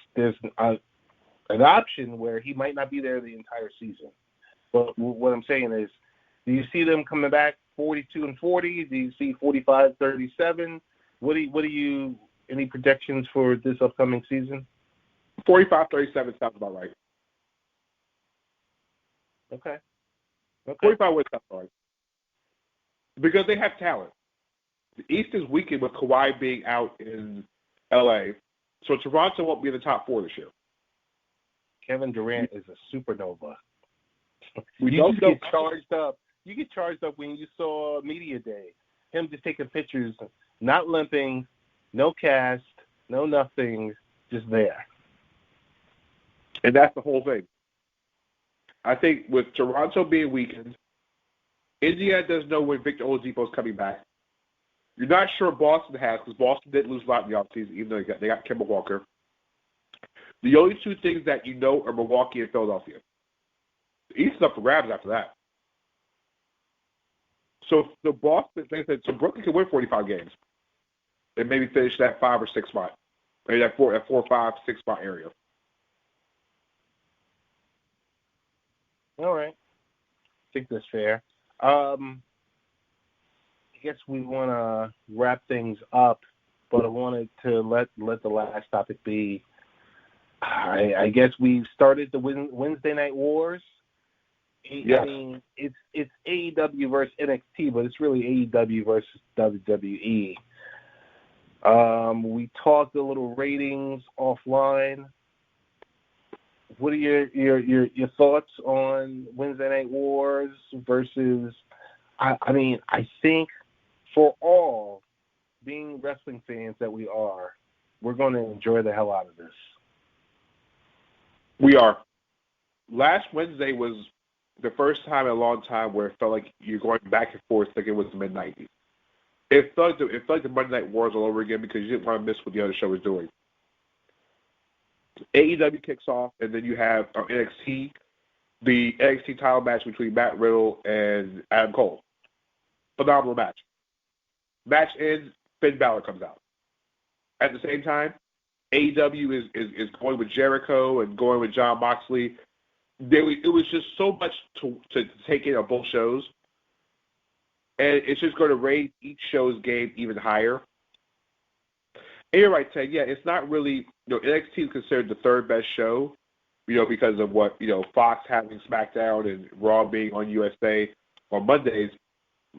an option where he might not be there the entire season. But what I'm saying is, do you see them coming back 42-40? Do you see 45-37? What do you any projections for this upcoming season? 45-37 sounds about right. Okay. 45 would sound right. Because they have talent. The East is weakened with Kawhi being out in LA, so Toronto won't be in the top 4 this year. Kevin Durant is a supernova. We you don't get charged up. You get charged up when you saw Media Day. Him just taking pictures, not limping, no cast, no nothing, just there. And that's the whole thing. I think with Toronto being weakened, Indiana doesn't know when Victor Oladipo is coming back. You're not sure Boston has, because Boston didn't lose a lot in the offseason, even though they got Kemba Walker. The only two things that you know are Milwaukee and Philadelphia. The East is up for grabs after that. So Boston, like I said, so Brooklyn can win 45 games and maybe finish that 5 or 6 spot, maybe that 4, 5, 6 spot area. All right, I think that's fair. I guess we want to wrap things up, but I wanted to let the last topic be. I guess we've started the Wednesday Night Wars. Yes. I mean, it's AEW versus NXT, but it's really AEW versus WWE. We talked a little ratings offline. What are your thoughts on Wednesday Night Wars versus? I mean, I think for all being wrestling fans that we are, we're going to enjoy the hell out of this. We are. Last Wednesday was the first time in a long time where it felt like you're going back and forth like it was the mid-90s. It felt like the Monday Night Wars all over again because you didn't want to miss what the other show was doing. AEW kicks off, and then you have NXT, the NXT title match between Matt Riddle and Adam Cole. Phenomenal match. Match ends, Finn Balor comes out. At the same time, AEW is going with Jericho and going with Jon Moxley. It was just so much to take in on both shows. And it's just going to raise each show's game even higher. And you're right, Ted. Yeah, it's not really, NXT is considered the third best show, because of what, Fox having SmackDown and Raw being on USA on Mondays.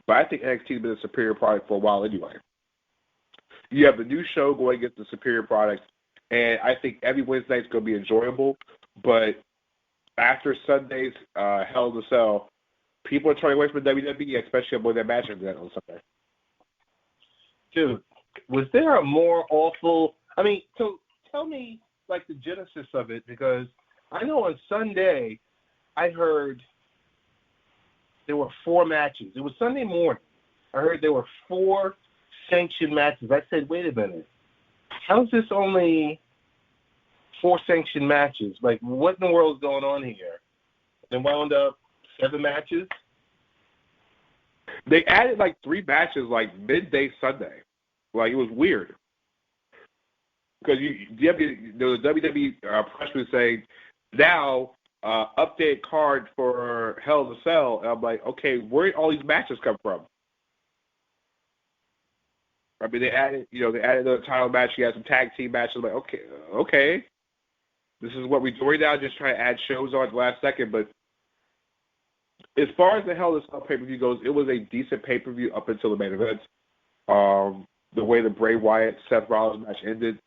But I think NXT has been a superior product for a while anyway. You have the new show going against the superior product, and I think every Wednesday night is going to be enjoyable. But after Sunday's Hell in a Cell, people are turning away from WWE, especially when they're matching that on Sunday. Dude, was there a more awful? I mean, so tell me like the genesis of it, because I know on Sunday I heard there were 4 matches. It was Sunday morning. I heard there were 4 sanctioned matches. I said, wait a minute, how's this only 4 sanctioned matches? Like, what in the world is going on here? Then wound up 7 matches. They added like 3 matches like midday Sunday. Like, it was weird. Because the WWE press was saying, now, update card for Hell in a Cell. And I'm like, okay, where did all these matches come from? I mean, they added a title match. You had some tag team matches. I'm like, okay. This is what we're doing now, just trying to add shows on at the last second. But as far as the Hell in a Cell pay-per-view goes, it was a decent pay-per-view up until the main event. The way the Bray Wyatt Seth Rollins match ended,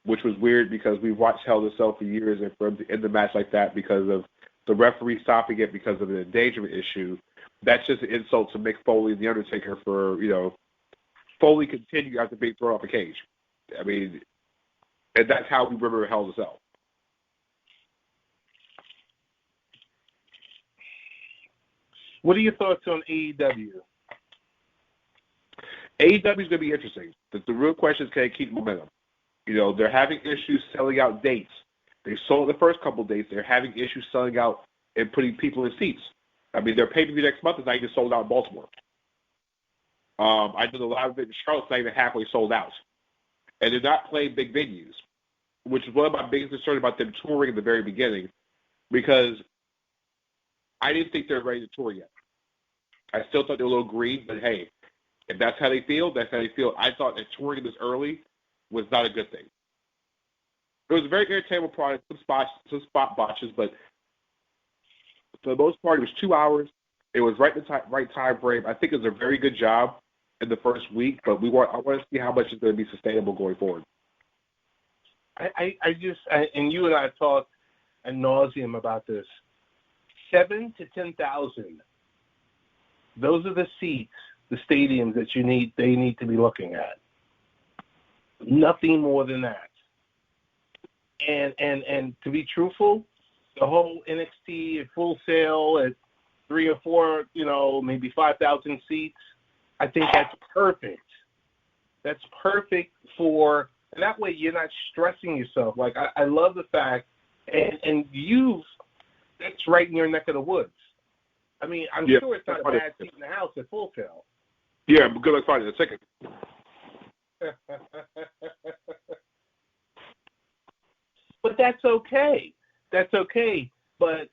which was weird because we've watched Hell in a Cell for years, and for him to end the match like that because of the referee stopping it because of an endangerment issue, that's just an insult to Mick Foley and The Undertaker for, Foley continued after being thrown off a cage. I mean, and that's how we remember Hell in a Cell. What are your thoughts on AEW? AEW is going to be interesting. The real question is, can they keep momentum? They're having issues selling out dates. They sold the first couple of dates. They're having issues selling out and putting people in seats. I mean, their pay-per-view next month is not even sold out in Baltimore. I know the live event in Charlotte's not even halfway sold out. And they're not playing big venues, which is one of my biggest concerns about them touring in the very beginning, because I didn't think they were ready to tour yet. I still thought they were a little green, but hey, if that's how they feel, that's how they feel. I thought that touring this early was not a good thing. It was a very entertaining product, some spot botches, but for the most part, it was 2 hours. It was right in the right time frame. I think it was a very good job in the first week, but I want to see how much is going to be sustainable going forward. And you and I have talked ad nauseum about this. 7,000 to 10,000. Those are the seats, the stadiums that they need to be looking at. Nothing more than that. And to be truthful, the whole NXT at Full Sail at 3 or 4, maybe 5,000 seats, I think that's perfect. That's perfect and that way you're not stressing yourself. Like, I love the fact, and that's right in your neck of the woods. I mean, I'm sure it's not a bad seat in the house at Full Sail. Yeah, but good luck finding a ticket. But that's okay. That's okay. But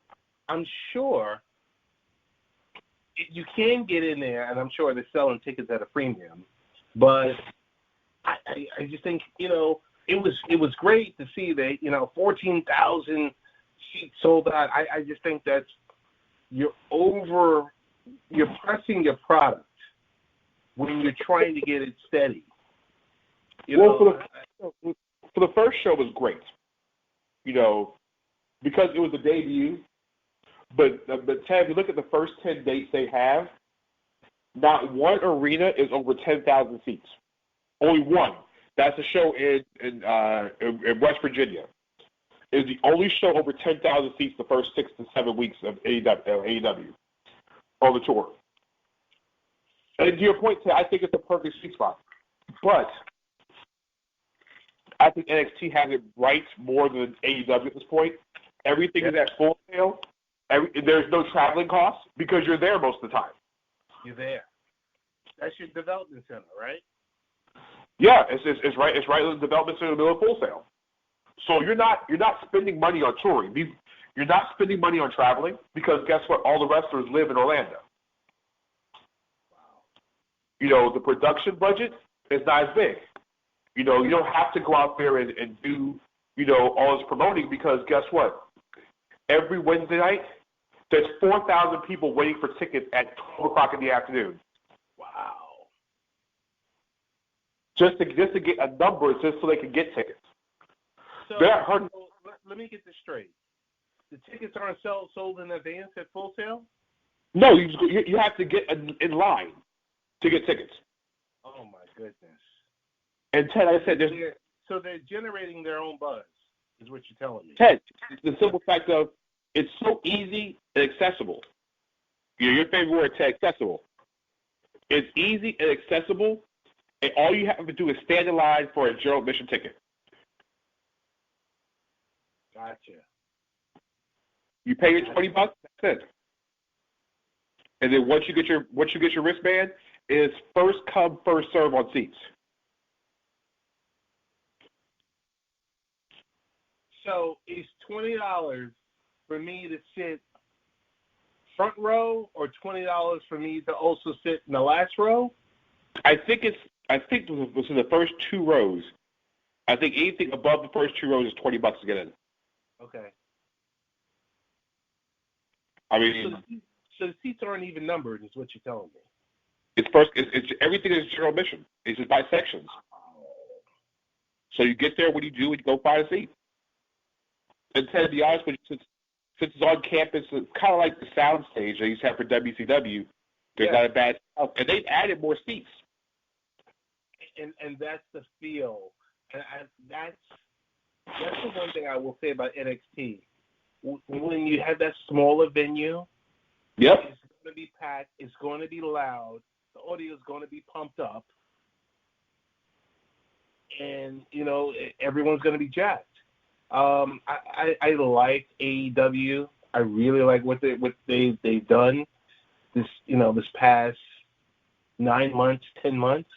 I'm sure you can get in there, and I'm sure they're selling tickets at a premium. But I just think, it was great to see that, 14,000 seats sold out. I just think that's you're pressing your product when you're trying to get it steady. For the first show was great, because it was a debut. But Ted, if you look at the first 10 dates they have, not one arena is over 10,000 seats. Only one. That's a show in West Virginia. It's the only show over 10,000 seats the first 6 to 7 weeks of AEW on the tour. And to your point, Ted, I think it's a perfect sweet spot. But I think NXT has it right more than AEW at this point. Everything is at Full Sail. There's no traveling costs because you're there most of the time. You're there. That's your development center, right? Yeah, it's right. It's right in the development center in the middle of Full Sail. So you're not spending money on touring. You're not spending money on traveling because guess what? All the wrestlers live in Orlando. Wow. The production budget is not as big. You don't have to go out there and do all this promoting because guess what? Every Wednesday night, there's 4,000 people waiting for tickets at 12 o'clock in the afternoon. Wow. Just to get a number just so they can get tickets. So let me get this straight. The tickets aren't sold in advance at Full Sail? No, you have to get in line to get tickets. Oh, my goodness. And Ted, like I said, so they're generating their own buzz, is what you're telling me. Ted, the simple fact of it's so easy and accessible. Your favorite word, Ted, accessible. It's easy and accessible, and all you have to do is stand in line for a general admission ticket. Gotcha. You pay your $20, that's it. And then once you get your wristband, it's first come, first serve on seats. So it's $20 for me to sit front row, or $20 for me to also sit in the last row? I think it was in the first 2 rows. I think anything above the first 2 rows is $20 to get in. Okay. I mean, so the seats aren't even numbered, is what you're telling me. It's everything is general admission. It's just by sections. So you get there, what do? You go find a seat. And to be honest with you, since it's on campus, it's kind of like the sound stage they used to have for WCW. There's not a bad sound, and they've added more seats. And that's the feel, and that's the one thing I will say about NXT. When you have that smaller venue, yep, it's going to be packed. It's going to be loud. The audio is going to be pumped up, and everyone's going to be jacked. I like AEW. I really like what they've done this past 9 months, 10 months.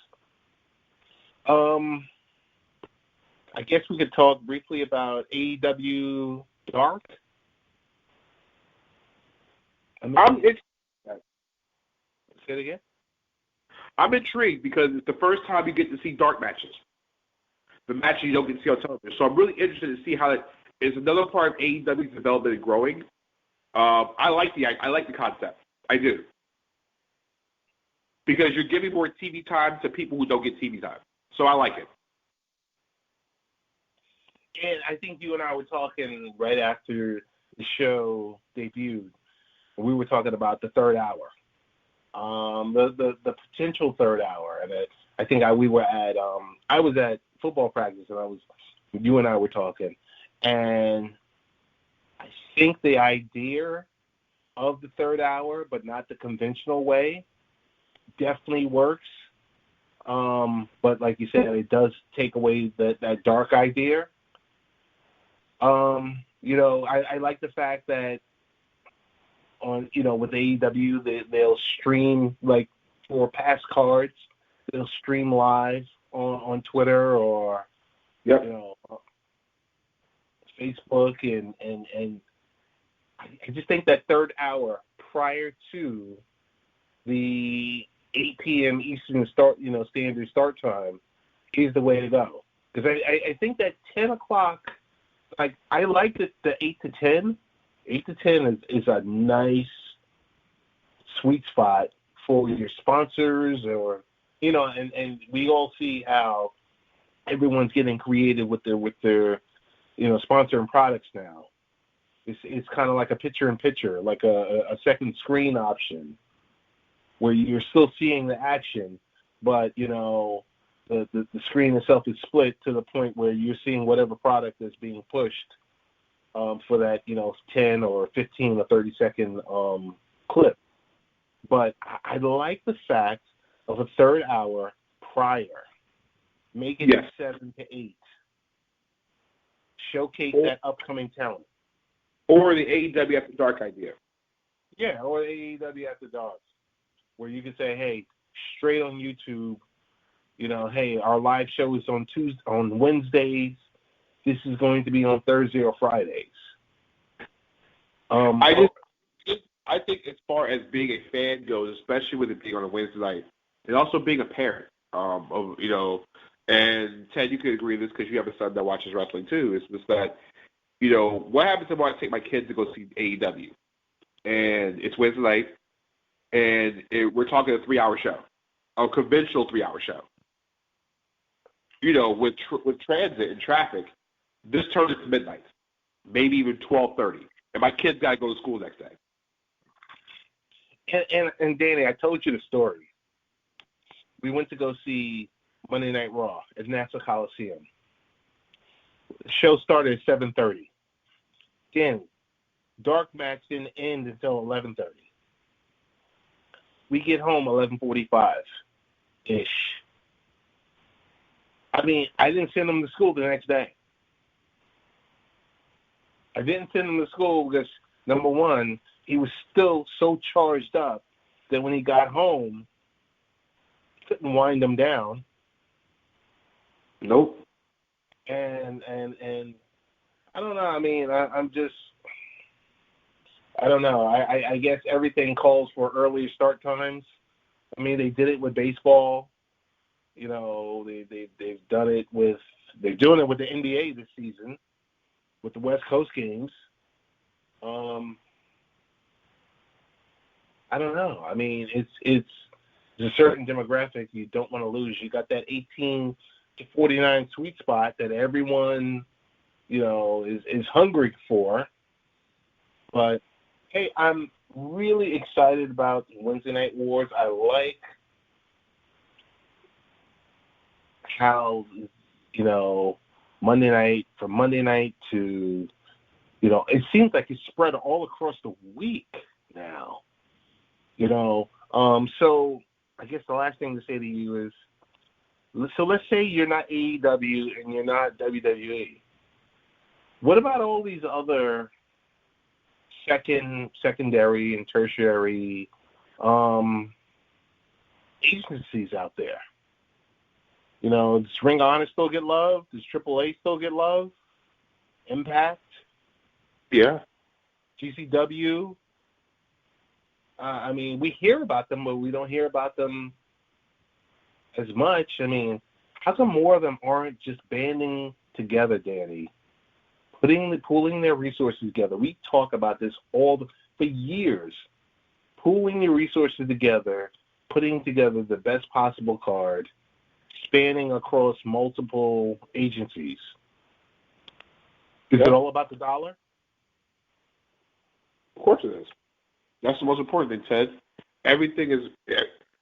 I guess we could talk briefly about AEW Dark. Say it again? I'm intrigued because it's the first time you get to see dark matches. The matches you don't get to see on television. So I'm really interested to see how it is another part of AEW's development and growing. I like the concept. I do. Because you're giving more TV time to people who don't get TV time. So I like it. And I think you and I were talking right after the show debuted. We were talking about the third hour. The potential third hour. And I think we were at I was at football practice and you and I were talking. And I think the idea of the third hour, but not the conventional way, definitely works. But like you said, it does take away that dark idea. I like the fact that with AEW, they'll stream, like for past cards, they'll stream live on Twitter or Facebook, and I just think that third hour prior to the 8 p.m. Eastern standard start time is the way to go. Because I think that 10 o'clock, like I like the 8 to 10. 8 to 10 is a nice sweet spot for your sponsors, or and we all see how everyone's getting creative with their sponsoring products now. It's kind of like a picture-in-picture, like a second screen option, where you're still seeing the action, but the screen itself is split to the point where you're seeing whatever product is being pushed for that 10 or 15 or 30 second clip. But I like the fact of a third hour prior, make it 7 to 8, showcase that upcoming talent. Or the AEW After Dark idea. Yeah, or AEW After Dark, where you can say, hey, straight on YouTube, hey, our live show is on Wednesdays. This is going to be on Thursday or Fridays. I think as far as being a fan goes, especially with it being on a Wednesday night, and also being a parent, and Ted, you could agree with this because you have a son that watches wrestling too. It's just that, what happens if I take my kids to go see AEW, and it's Wednesday night, and we're talking a 3-hour show, a conventional 3-hour show. With transit and traffic, this turns into midnight, maybe even 12:30, and my kids got to go to school next day. And Danny, I told you the story. We went to go see Monday Night Raw at Nassau Coliseum. The show started at 7:30. Danny, dark match didn't end until 11:30. We get home 11:45-ish. I mean, I didn't send him to school the next day. I didn't send him to school because, number one, he was still so charged up that when he got home, he couldn't wind him down. Nope. And I don't know. I mean, I don't know. I guess everything calls for earlier start times. I mean, they did it with baseball. They've done it with. They're doing it with the NBA this season, with the West Coast games. I don't know. I mean, it's a certain demographic you don't want to lose. You got that 18 to 49 sweet spot that everyone, is hungry for. But hey, I'm really excited about Wednesday Night Wars. I like how Monday night, from Monday night to it seems like it's spread all across the week now. So I guess the last thing to say to you is, so let's say you're not AEW and you're not WWE. What about all these other secondary and tertiary agencies out there? You know, does Ring of Honor still get love? Does AAA still get love? Impact? Yeah. GCW? I mean, we hear about them, but we don't hear about them as much. I mean, how come more of them aren't just banding together, Danny? Pooling their resources together. We talk about this for years. Pooling your resources together, putting together the best possible card, spanning across multiple agencies. Is it all about the dollar? Of course it is. That's the most important thing, Ted. Everything is,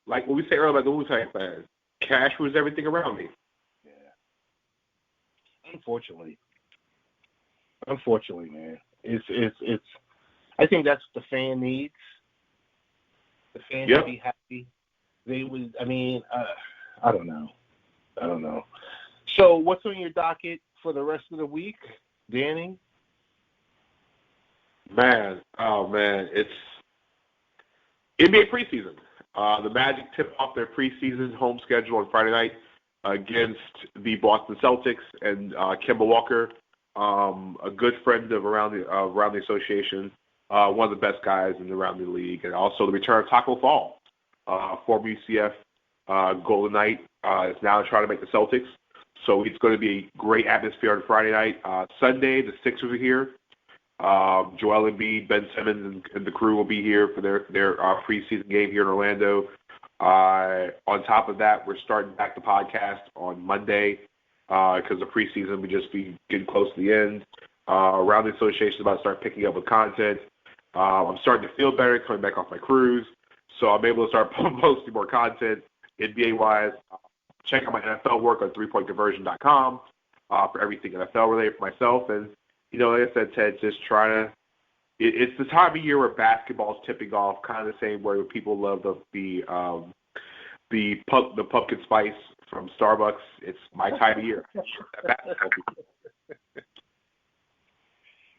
like what we say earlier about the Wu-Tang Clan, cash rules everything around me. Yeah. Unfortunately, man. It's. I think that's what the fan needs. The fans to be happy. They would. I mean, I don't know. So, what's on your docket for the rest of the week, Danny? Man, it's NBA preseason. The Magic tip off their preseason home schedule on Friday night against the Boston Celtics, and Kemba Walker, a good friend of around the association, one of the best guys around the league, and also the return of Taco Fall, former UCF Golden Knight, is now trying to make the Celtics. So it's going to be a great atmosphere on Friday night. Sunday, the Sixers are here. Joel Embiid, Ben Simmons, and the crew will be here for their preseason game here in Orlando. On top of that, we're starting back the podcast on Monday because the preseason will just be getting close to the end. Around the association is about to start picking up with content. I'm starting to feel better coming back off my cruise, so I'm able to start posting more content NBA-wise. Check out my NFL work on 3pointconversion.com for everything NFL related for myself. And, you know, like I said, Ted, just trying to – it's the time of year where basketball's tipping off, kind of the same way where people love the pumpkin spice from Starbucks. It's my time of year.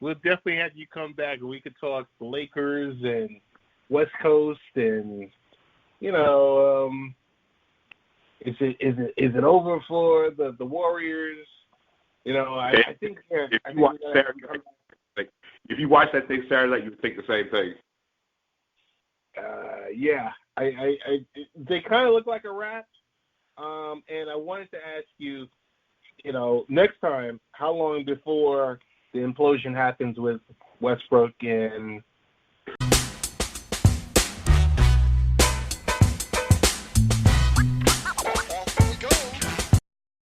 We'll definitely have you come back and we could talk the Lakers and West Coast and, you know, is it over for the Warriors? You know, I think if you watch that thing Saturday night, you would think the same thing. Yeah, they kind of look like a wrap. And I wanted to ask you, you know, next time, how long before the implosion happens with Westbrook and